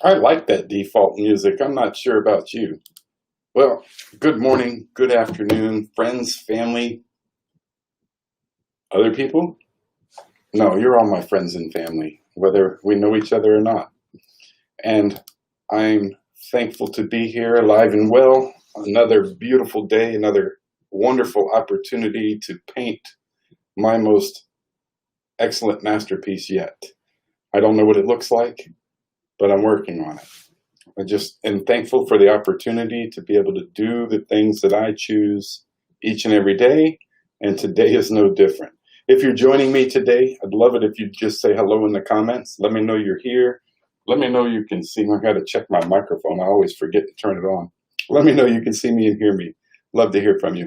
I like that default music. I'm not sure about you. Well, good morning, good afternoon, friends, family, other people? No, you're all my friends and family, whether we know each other or not. And I'm thankful to be here alive and well. Another beautiful day, another wonderful opportunity to paint my most excellent masterpiece yet. I don't know what it looks like, but I'm working on it. I just am thankful for the opportunity to be able to do the things that I choose each and every day, and today is no different. If you're joining me today, I'd love it if you just say hello in the comments. Let me know you're here. Let me know you can see me. I got to check my microphone. I always forget to turn it on. Let me know you can see me and hear me. Love to hear from you.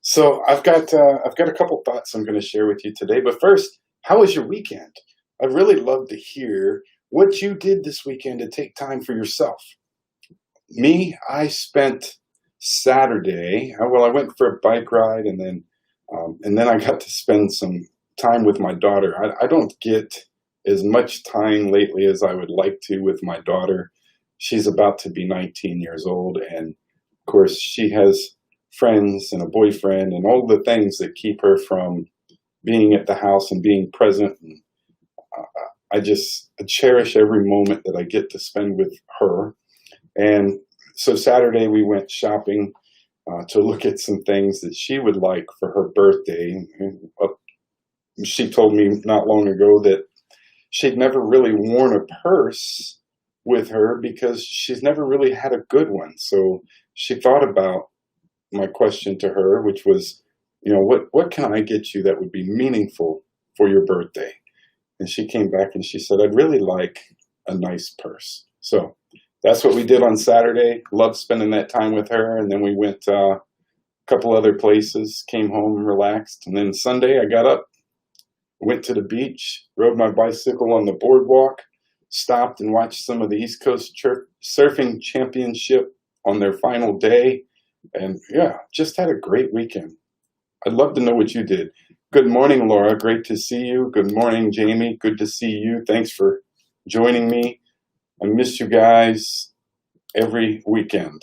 So I've got a couple thoughts I'm going to share with you today. But first, how was your weekend? I'd really love to hear what you did this weekend to take time for yourself. Me, I spent Saturday. Well, I went for a bike ride, and then I got to spend some time with my daughter. I don't get as much time lately as I would like to with my daughter. She's about to be 19 years old, and of course, she has friends and a boyfriend and all the things that keep her from being at the house and being present. And I just cherish every moment that I get to spend with her. And so Saturday we went shopping to look at some things that she would like for her birthday. She told me not long ago that she'd never really worn a purse with her because she's never really had a good one. So she thought about my question to her, which was, what can I get you that would be meaningful for your birthday? And she came back and she said, I'd really like a nice purse. So that's what we did on Saturday. Loved spending that time with her. And then we went a couple other places, came home and relaxed. And then Sunday I got up, went to the beach, rode my bicycle on the boardwalk, stopped and watched some of the East Coast Surfing Championship on their final day. And yeah, just had a great weekend. I'd love to know what you did. Good morning, Laura. Great to see you. Good morning, Jamie. Good to see you. Thanks for joining me. I miss you guys every weekend.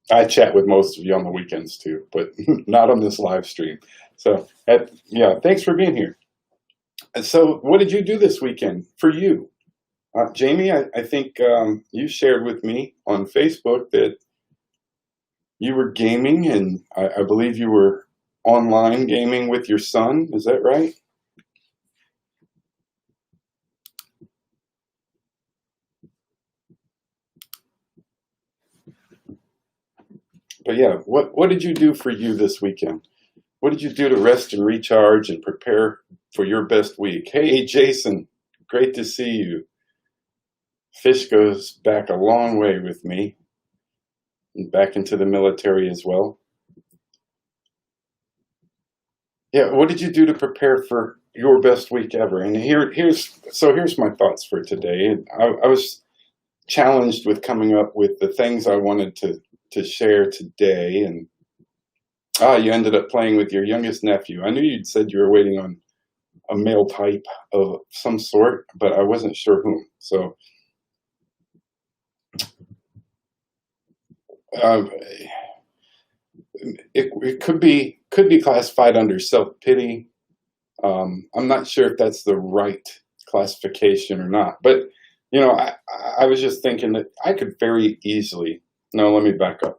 I chat with most of you on the weekends too, but not on this live stream. So, thanks for being here. And so, what did you do this weekend for you? Jamie, I think you shared with me on Facebook that you were gaming, and I believe you were online gaming with your son. Is that right? But yeah, what did you do for you this weekend? What did you do to rest and recharge and prepare for your best week? Hey, Jason, great to see you. Fish goes back a long way with me, and back into the military as well. Yeah, what did you do to prepare for your best week ever? And here's my thoughts for today. I was challenged with coming up with the things I wanted to share today, and you ended up playing with your youngest nephew. I knew you'd said you were waiting on a male type of some sort, but I wasn't sure whom. So it could be classified under self-pity. I'm not sure if that's the right classification or not, but I was just thinking that I could very easily. No, let me back up.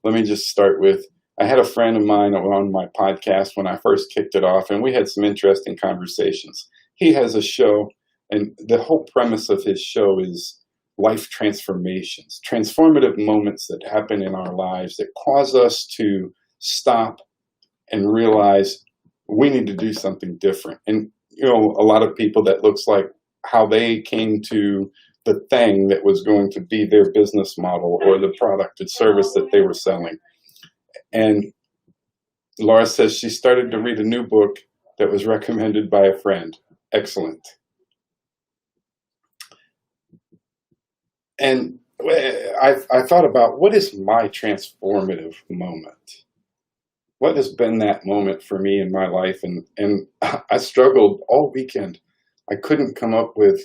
Let me just start with, I had a friend of mine on my podcast when I first kicked it off, and we had some interesting conversations. He has a show, and the whole premise of his show is life transformations, transformative moments that happen in our lives that cause us to stop and realize we need to do something different. And, a lot of people, that looks like how they came to the thing that was going to be their business model or the product and service that they were selling. And Laura says she started to read a new book that was recommended by a friend. Excellent. And I thought about, what is my transformative moment? What has been that moment for me in my life? And I struggled all weekend. I couldn't come up with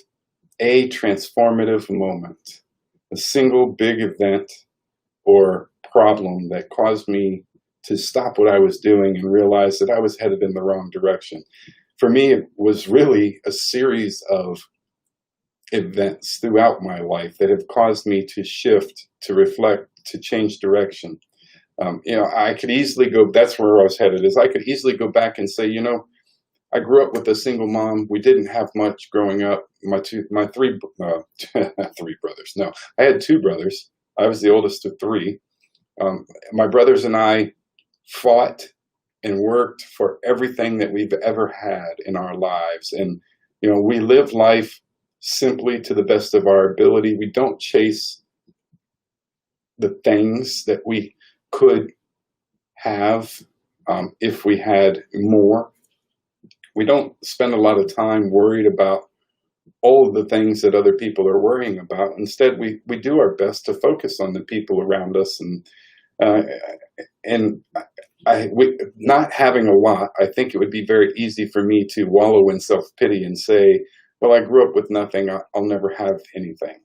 a transformative moment, a single big event or problem that caused me to stop what I was doing and realize that I was headed in the wrong direction. For me, it was really a series of events throughout my life that have caused me to shift, to reflect, to change direction. I could easily go, that's where I was headed, is I could easily go back and say, I grew up with a single mom. We didn't have much growing up. My three, three brothers. No, I had two brothers. I was the oldest of three. My brothers and I fought and worked for everything that we've ever had in our lives. And, we live life simply to the best of our ability. We don't chase the things that we could have if we had more. We don't spend a lot of time worried about all of the things that other people are worrying about. Instead, we do our best to focus on the people around us. And not having a lot, I think it would be very easy for me to wallow in self-pity and say, well, I grew up with nothing. I'll never have anything.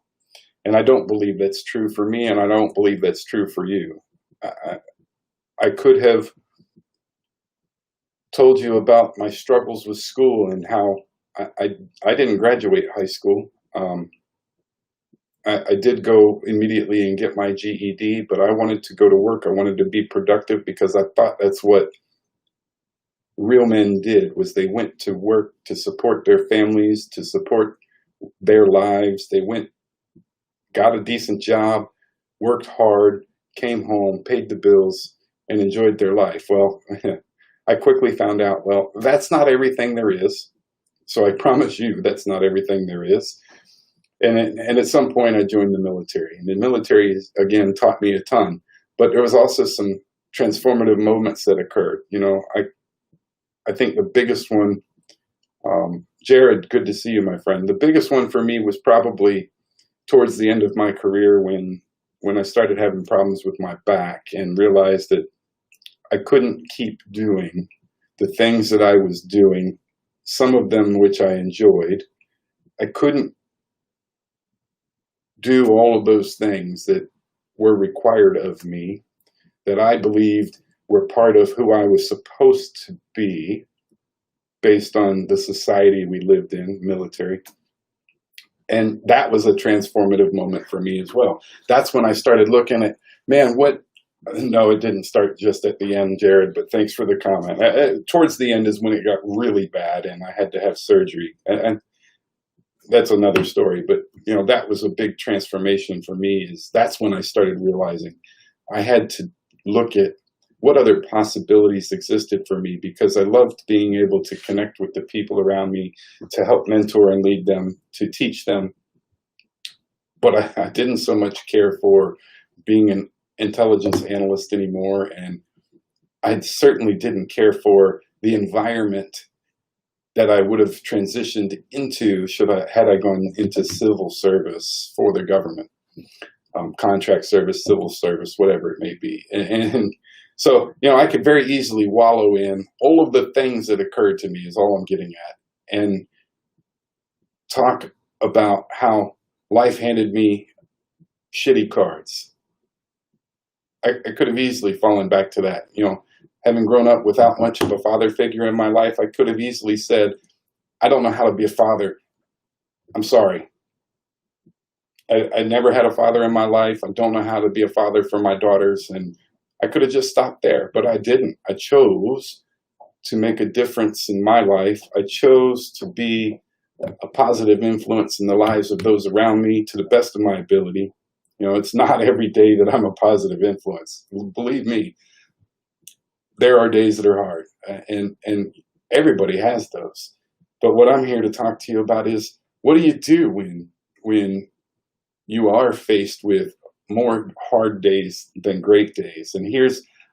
And I don't believe that's true for me, and I don't believe that's true for you. I could have told you about my struggles with school and how I didn't graduate high school. I did go immediately and get my GED, but I wanted to go to work. I wanted to be productive because I thought that's what real men did, was they went to work to support their families, to support their lives. They went, got a decent job, worked hard, came home, paid the bills, and enjoyed their life. Well, I quickly found out, well, that's not everything there is. So I promise you that's not everything there is. And at some point I joined the military. And the military, again, taught me a ton. But there was also some transformative moments that occurred. I think the biggest one, Jared, good to see you, my friend. The biggest one for me was probably towards the end of my career when I started having problems with my back and realized that I couldn't keep doing the things that I was doing, some of them which I enjoyed. I couldn't do all of those things that were required of me, that I believed were part of who I was supposed to be based on the society we lived in, military. And that was a transformative moment for me as well. That's when I started looking at, no, it didn't start just at the end, Jared, but thanks for the comment. Towards the end is when it got really bad and I had to have surgery. And that's another story, but that was a big transformation for me. That's when I started realizing I had to look at what other possibilities existed for me, because I loved being able to connect with the people around me, to help mentor and lead them, to teach them. But I didn't so much care for being an intelligence analyst anymore, and I certainly didn't care for the environment that I would have transitioned into had I gone into civil service for the government, contract service, civil service, whatever it may be. And so, I could very easily wallow in all of the things that occurred to me is all I'm getting at, and talk about how life handed me shitty cards. I could have easily fallen back to that. Having grown up without much of a father figure in my life, I could have easily said, I don't know how to be a father. I'm sorry. I never had a father in my life. I don't know how to be a father for my daughters. And I could have just stopped there, but I didn't. I chose to make a difference in my life. I chose to be a positive influence in the lives of those around me to the best of my ability. It's not every day that I'm a positive influence. Believe me, there are days that are hard, and everybody has those. But what I'm here to talk to you about is, what do you do when you are faced with more hard days than great days? And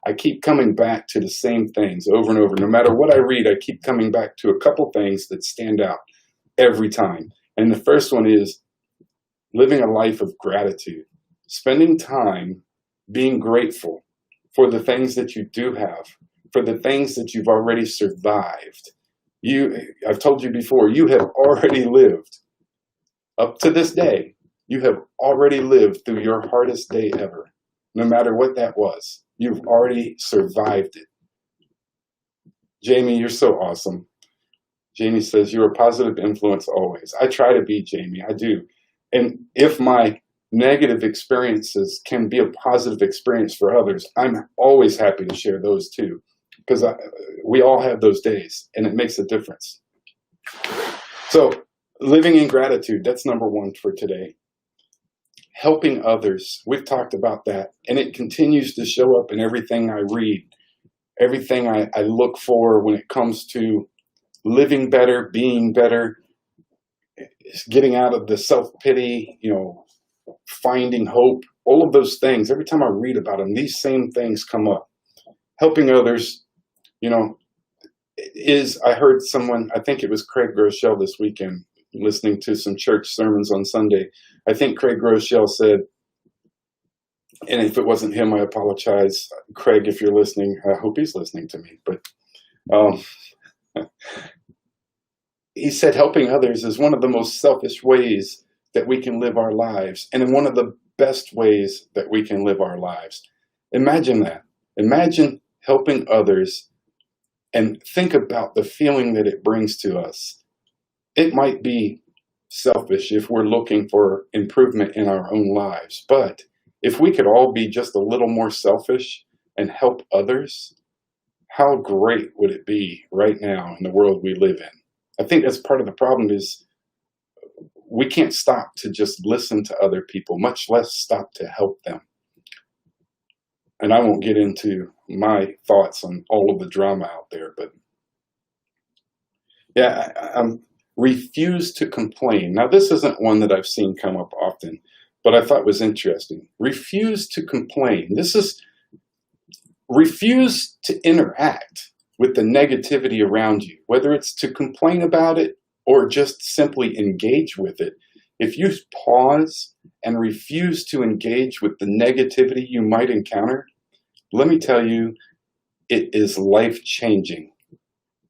I keep coming back to the same things over and over. No matter what I read, I keep coming back to a couple things that stand out every time. And the first one is living a life of gratitude, spending time being grateful for the things that you do have, for the things that you've already survived. I've told you before, you have already lived up to this day. You have already lived through your hardest day ever, no matter what that was. You've already survived it. Jamie, you're so awesome. Jamie says, you're a positive influence always. I try to be, Jamie. I do. And if my negative experiences can be a positive experience for others, I'm always happy to share those too, because we all have those days, and it makes a difference. So living in gratitude, that's number one for today. Helping others, we've talked about that, and it continues to show up in everything I read, everything I look for when it comes to living better, being better, getting out of the self-pity, finding hope, all of those things. Every time I read about them, these same things come up. Helping others, I heard someone, I think it was Craig Groeschel this weekend, listening to some church sermons on Sunday. I think Craig Groeschel said, and if it wasn't him, I apologize. Craig, if you're listening, I hope he's listening to me. But he said helping others is one of the most selfish ways that we can live our lives, and in one of the best ways that we can live our lives. Imagine that. Imagine helping others, and think about the feeling that it brings to us. It might be selfish if we're looking for improvement in our own lives, but if we could all be just a little more selfish and help others, how great would it be right now in the world we live in? I think that's part of the problem, is we can't stop to just listen to other people, much less stop to help them. And I won't get into my thoughts on all of the drama out there, but yeah, refuse to complain. Now, this isn't one that I've seen come up often, but I thought was interesting. Refuse to complain. This is refuse to interact with the negativity around you, whether it's to complain about it or just simply engage with it. If you pause and refuse to engage with the negativity you might encounter, let me tell you, it is life-changing.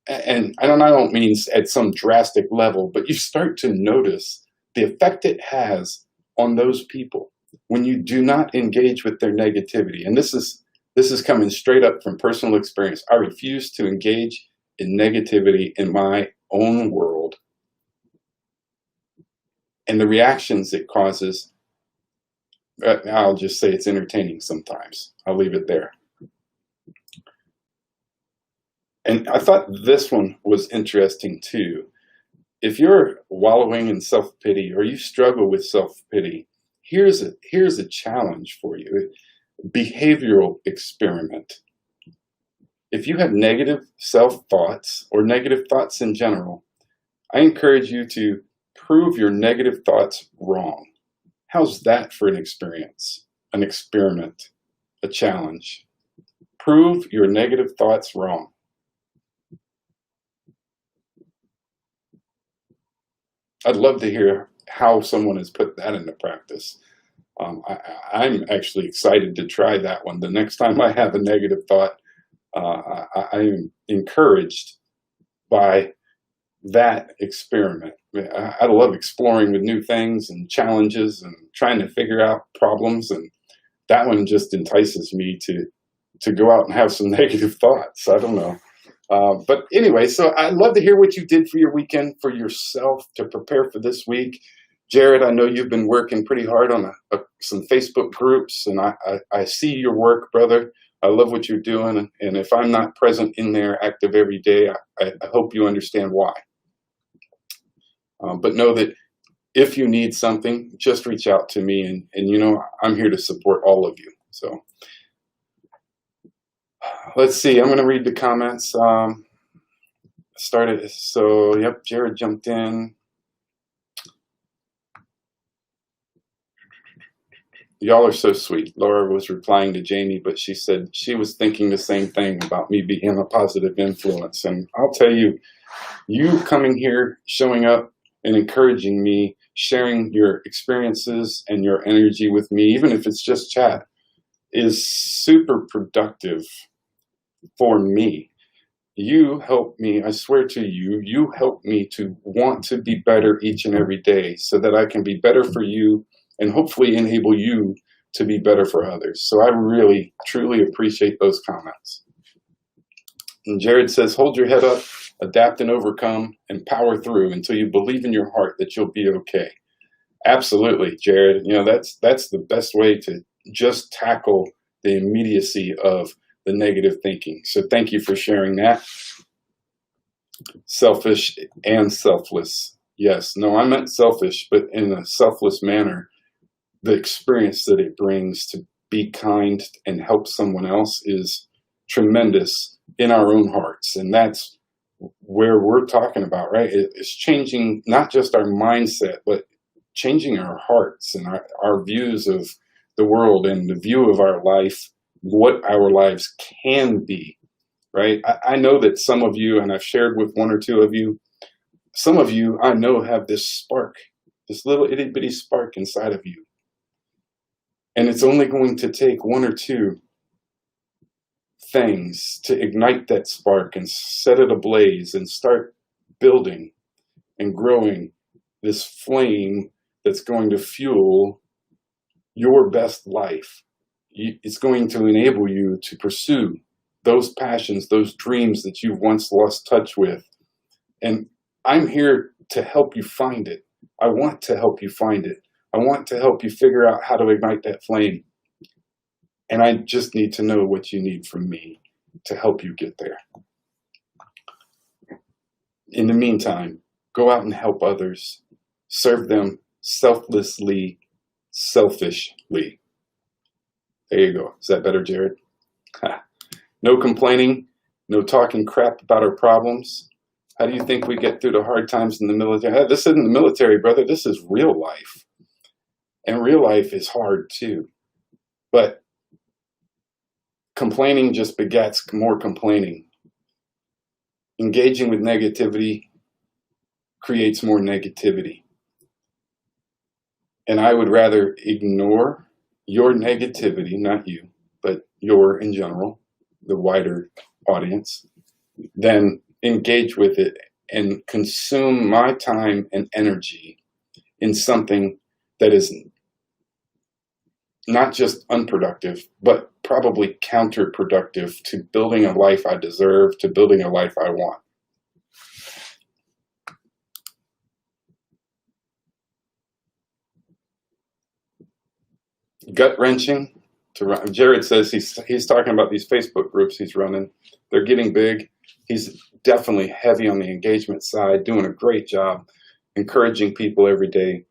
And I don't mean at some drastic level, but you start to notice the effect it has on those people when you do not engage with their negativity. And this is coming straight up from personal experience. I refuse to engage in negativity in my own world. And the reactions it causes, I'll just say it's entertaining sometimes. I'll leave it there. And I thought this one was interesting too. If you're wallowing in self-pity or you struggle with self-pity, here's a challenge for you. Behavioral experiment. If you have negative self-thoughts or negative thoughts in general, I encourage you to prove your negative thoughts wrong. How's that for an experience, an experiment, a challenge? Prove your negative thoughts wrong. I'd love to hear how someone has put that into practice. I'm actually excited to try that one. The next time I have a negative thought, I am encouraged by that experiment. I love exploring with new things and challenges and trying to figure out problems, and that one just entices me to go out and have some negative thoughts. I don't know. But anyway, so I'd love to hear what you did for your weekend, for yourself, to prepare for this week. Jared, I know you've been working pretty hard on some Facebook groups, and I see your work, brother. I love what you're doing, and if I'm not present in there active every day, I hope you understand why. But know that if you need something, just reach out to me, and I'm here to support all of you. So let's see, I'm going to read the comments. Yep, Jared jumped in. Y'all are so sweet. Laura was replying to Jamie, but she said she was thinking the same thing about me being a positive influence. And I'll tell you, you coming here, showing up and encouraging me, sharing your experiences and your energy with me, even if it's just chat, is super productive for me. you help me, I swear to you, you help me to want to be better each and every day so that I can be better for you and hopefully enable you to be better for others. So I really, truly appreciate those comments. And Jared says, hold your head up, adapt and overcome, and power through until you believe in your heart that you'll be okay. Absolutely, Jared. You know, that's the best way to just tackle the immediacy of the negative thinking. So thank you for sharing that. Selfish and selfless. Yes, no, I meant selfish, but in a selfless manner. The experience that it brings to be kind and help someone else is tremendous in our own hearts. And that's where we're talking about, right? It's changing not just our mindset, but changing our hearts and our views of the world and the view of our life, what our lives can be, right? I know that some of you, and I've shared with one or two of you, some of you I know have this spark, this little itty bitty spark inside of you. And it's only going to take one or two things to ignite that spark and set it ablaze and start building and growing this flame that's going to fuel your best life. It's going to enable you to pursue those passions, those dreams that you've once lost touch with. And I'm here to help you find it. I want to help you find it. I want to help you figure out how to ignite that flame. And I just need to know what you need from me to help you get there. In the meantime, go out and help others. Serve them selflessly, selfishly. There you go. Is that better, Jared? No complaining, no talking crap about our problems. How do you think we get through the hard times in the military? Hey, this isn't the military, brother. This is real life. And real life is hard too. But complaining just begets more complaining. Engaging with negativity creates more negativity. And I would rather ignore your negativity, not you, but your in general, the wider audience, than engage with it and consume my time and energy in something that is not just unproductive, but probably counterproductive to building a life I deserve, to building a life I want. Gut-wrenching. Jared says he's talking about these Facebook groups he's running. They're getting big. He's definitely heavy on the engagement side, doing a great job, encouraging people every day.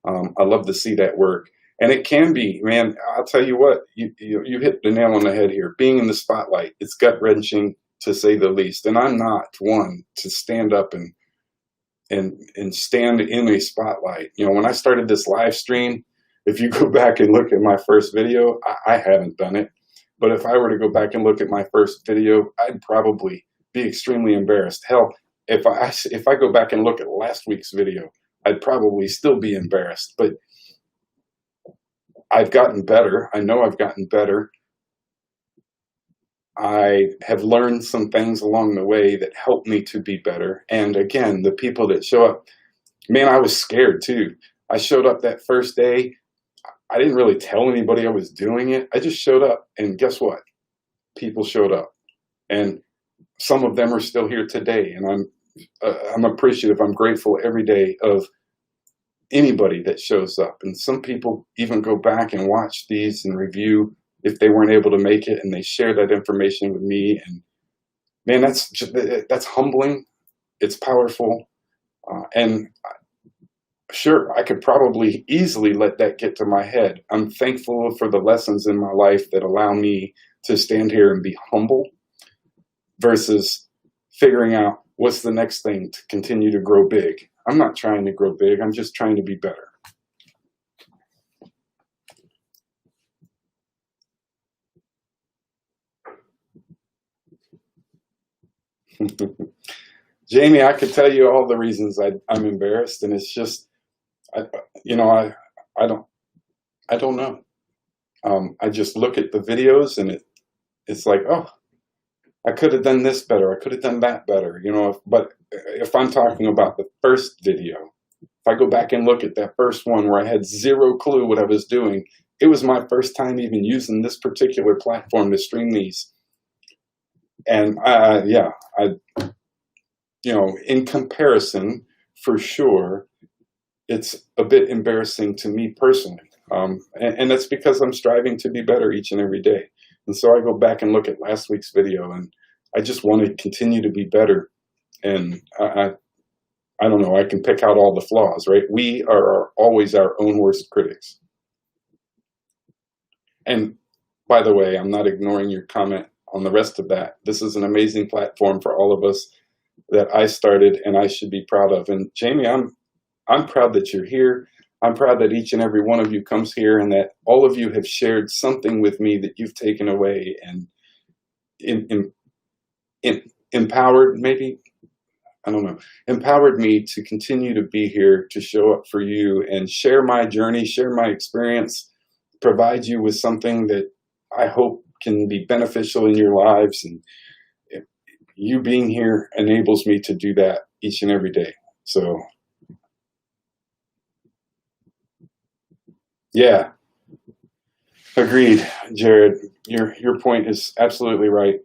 I love to see that work. And it can be, man, I'll tell you what, you hit the nail on the head here. Being in the spotlight, it's gut-wrenching to say the least. And I'm not one to stand up and stand in a spotlight. You know, when I started this live stream, if you go back and look at my first video, I haven't done it. But if I were to go back and look at my first video, I'd probably be extremely embarrassed. Hell, if I go back and look at last week's video, I'd probably still be embarrassed. But I've gotten better. I know I've gotten better. I have learned some things along the way that help me to be better. And again, the people that show up, man, I was scared too. I showed up that first day. I didn't really tell anybody I was doing it. I just showed up, and guess what? People showed up, and some of them are still here today. And I'm appreciative. I'm grateful every day of anybody that shows up. And some people even go back and watch these and review if they weren't able to make it, and they share that information with me. And man, that's humbling. It's powerful, and sure, I could probably easily let that get to my head. I'm thankful for the lessons in my life that allow me to stand here and be humble versus figuring out what's the next thing to continue to grow big. I'm not trying to grow big. I'm just trying to be better. Jamie, I could tell you all the reasons I'm embarrassed, and it's just, I don't know. I just look at the videos, and it's like, oh, I could have done this better. I could have done that better, but if I'm talking about the first video, if I go back and look at that first one where I had zero clue what I was doing, it was my first time even using this particular platform to stream these. And yeah, in comparison, for sure, it's a bit embarrassing to me personally. And that's because I'm striving to be better each and every day. And so I go back and look at last week's video, and I just want to continue to be better. And I don't know, I can pick out all the flaws, right? We are always our own worst critics. And by the way, I'm not ignoring your comment on the rest of that. This is an amazing platform for all of us that I started and I should be proud of. And Jamie, I'm proud that you're here. I'm proud that each and every one of you comes here and that all of you have shared something with me that you've taken away and empowered, maybe, I don't know, empowered me to continue to be here, to show up for you and share my journey, share my experience, provide you with something that I hope can be beneficial in your lives. And you being here enables me to do that each and every day. So yeah, agreed, Jared. Your point is absolutely right.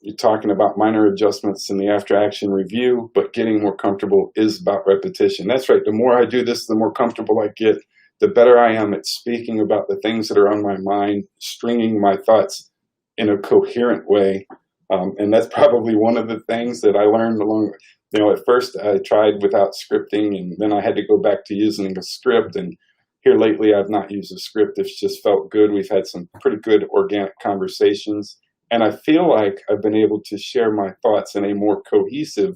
You're talking about minor adjustments in the after action review, but getting more comfortable is about repetition. That's right. The more I do this, the more comfortable I get, the better I am at speaking about the things that are on my mind, stringing my thoughts in a coherent way. And that's probably one of the things that I learned along, at first I tried without scripting, and then I had to go back to using a script. And here lately, I've not used a script. It's just felt good. We've had some pretty good organic conversations. And I feel like I've been able to share my thoughts in a more cohesive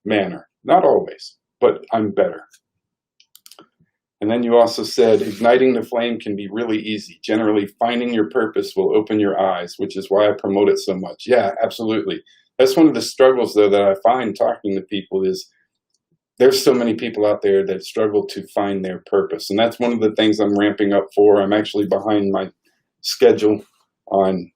manner. Not always, but I'm better. And then you also said, igniting the flame can be really easy. Generally, finding your purpose will open your eyes, which is why I promote it so much. Yeah, absolutely. That's one of the struggles, though, that I find talking to people is there's so many people out there that struggle to find their purpose. And that's one of the things I'm ramping up for. I'm actually behind my schedule on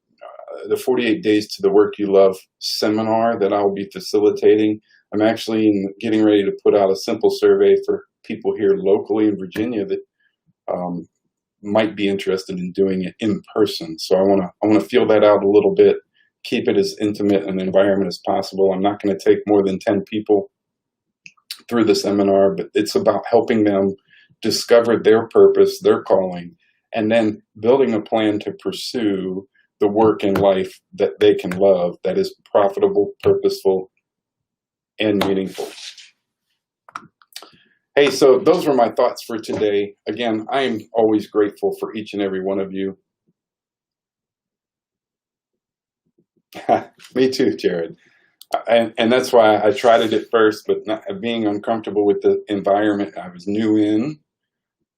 the 48 Days to the Work You Love seminar that I'll be facilitating. I'm actually getting ready to put out a simple survey for people here locally in Virginia that might be interested in doing it in person. So I want to feel that out a little bit, keep it as intimate an environment as possible. I'm not going to take more than 10 people through the seminar, but it's about helping them discover their purpose, their calling, and then building a plan to pursue the work in life that they can love, that is profitable, purposeful, and meaningful. Hey, so those were my thoughts for today. Again, I am always grateful for each and every one of you. Me too, Jared. And that's why I tried it at first, but not, being uncomfortable with the environment I was new in,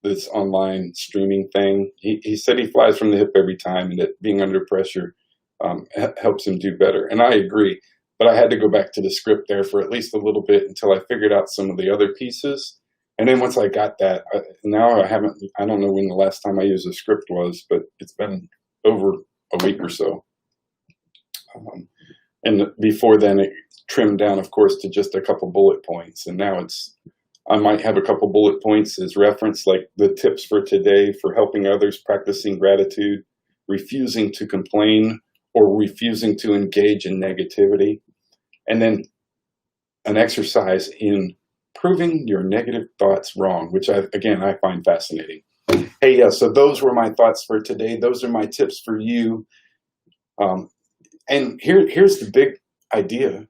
this online streaming thing. He said he flies from the hip every time, and that being under pressure helps him do better. And I agree, but I had to go back to the script there for at least a little bit until I figured out some of the other pieces. And then once I got that, now I don't know when the last time I used a script was, but it's been over a week or so. And before then, it trimmed down, of course, to just a couple bullet points. And now I might have a couple bullet points as reference, like the tips for today for helping others, practicing gratitude, refusing to complain, or refusing to engage in negativity. And then an exercise in proving your negative thoughts wrong, which I find fascinating. Hey, yeah, so those were my thoughts for today. Those are my tips for you. And here's the big idea.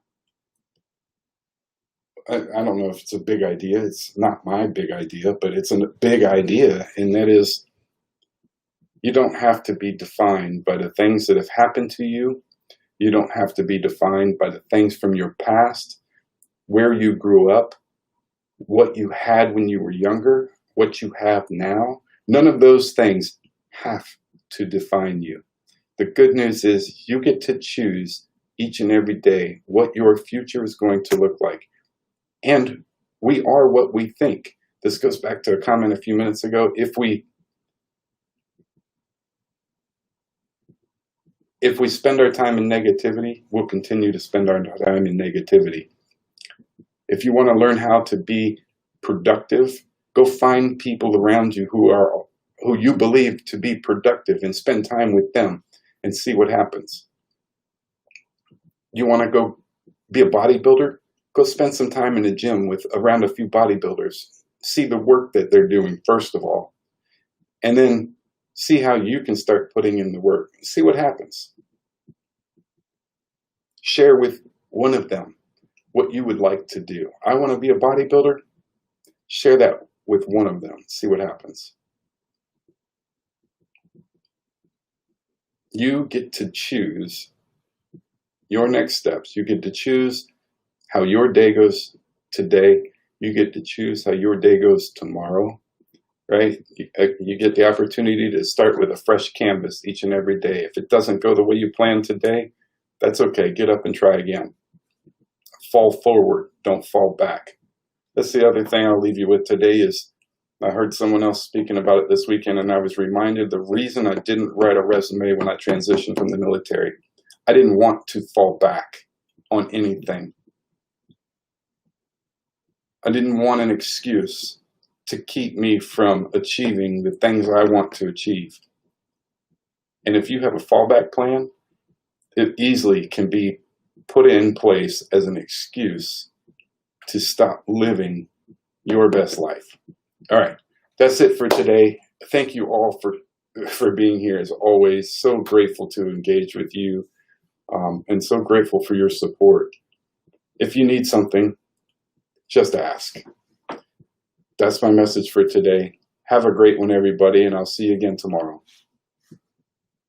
I don't know if it's a big idea. It's not my big idea, but it's a big idea. And that is, you don't have to be defined by the things that have happened to you. You don't have to be defined by the things from your past, where you grew up, what you had when you were younger, what you have now. None of those things have to define you. The good news is you get to choose each and every day what your future is going to look like. And we are what we think. This goes back to a comment a few minutes ago. If we If we spend our time in negativity, we'll continue to spend our time in negativity. If you want to learn how to be productive, go find people around you who you believe to be productive and spend time with them and see what happens. You want to go be a bodybuilder? Go spend some time in the gym with around a few bodybuilders. See the work that they're doing, first of all, and then see how you can start putting in the work. See what happens. Share with one of them what you would like to do. I want to be a bodybuilder. Share that with one of them. See what happens. You get to choose your next steps. You get to choose how your day goes today. You get to choose how your day goes tomorrow, right? You get the opportunity to start with a fresh canvas each and every day. If it doesn't go the way you planned today, that's okay. Get up and try again. Fall forward, don't fall back. That's the other thing I'll leave you with today is I heard someone else speaking about it this weekend, and I was reminded the reason I didn't write a resume when I transitioned from the military. I didn't want to fall back on anything. I didn't want an excuse to keep me from achieving the things I want to achieve. And if you have a fallback plan, it easily can be put in place as an excuse to stop living your best life. All right, that's it for today. Thank you all for being here as always. So grateful to engage with you and so grateful for your support. If you need something, just ask. That's my message for today. Have a great one, everybody, and I'll see you again tomorrow.